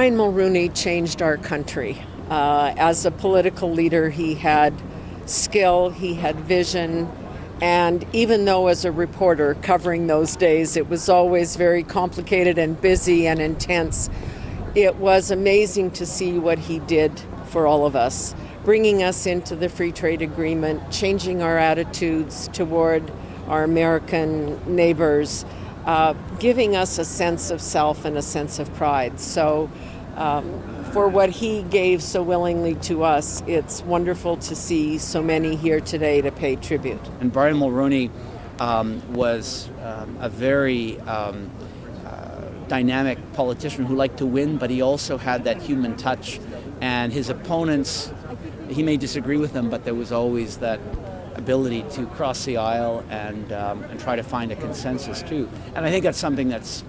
Brian Mulroney changed our country. As a political leader, he had skill, he had vision, and even though as a reporter covering those days, it was always very complicated and busy and intense, it was amazing to see what he did for all of us, bringing us into the free trade agreement, changing our attitudes toward our American neighbors, giving us a sense of self and a sense of pride. So for what he gave so willingly to us, it's wonderful to see so many here today to pay tribute. And Brian Mulroney was a very dynamic politician who liked to win, but he also had that human touch. And his opponents, he may disagree with them, but there was always that ability to cross the aisle and try to find a consensus too. And I think that's something that's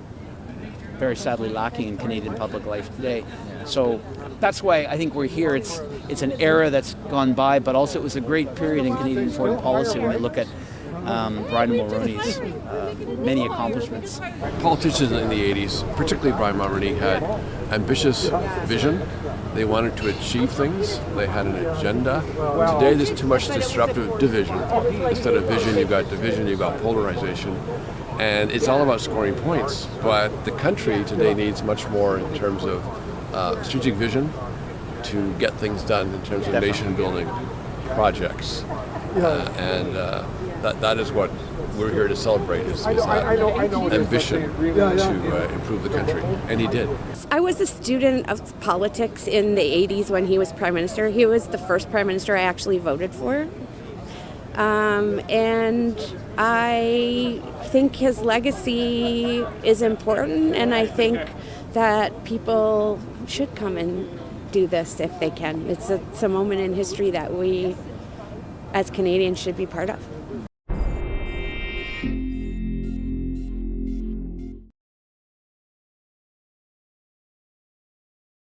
very sadly lacking in Canadian public life today. So that's why I think we're here. It's an era that's gone by, but also it was a great period in Canadian foreign policy when you look at Brian Mulroney's many accomplishments. Politicians in the 80s, particularly Brian Mulroney, had ambitious vision. They wanted to achieve things. They had an agenda. Today there's too much disruptive division. Instead of vision, you've got division, you've got polarization. And it's all about scoring points. But the country today needs much more in terms of strategic vision to get things done in terms of nation-building projects. And that is what we're here to celebrate, is that ambition to improve the country. And he did. I was a student of politics in the 80s when he was Prime Minister. He was the first Prime Minister I actually voted for. And I think his legacy is important, and I think that people should come and do this if they can. It's a moment in history that we, as Canadians, should be part of.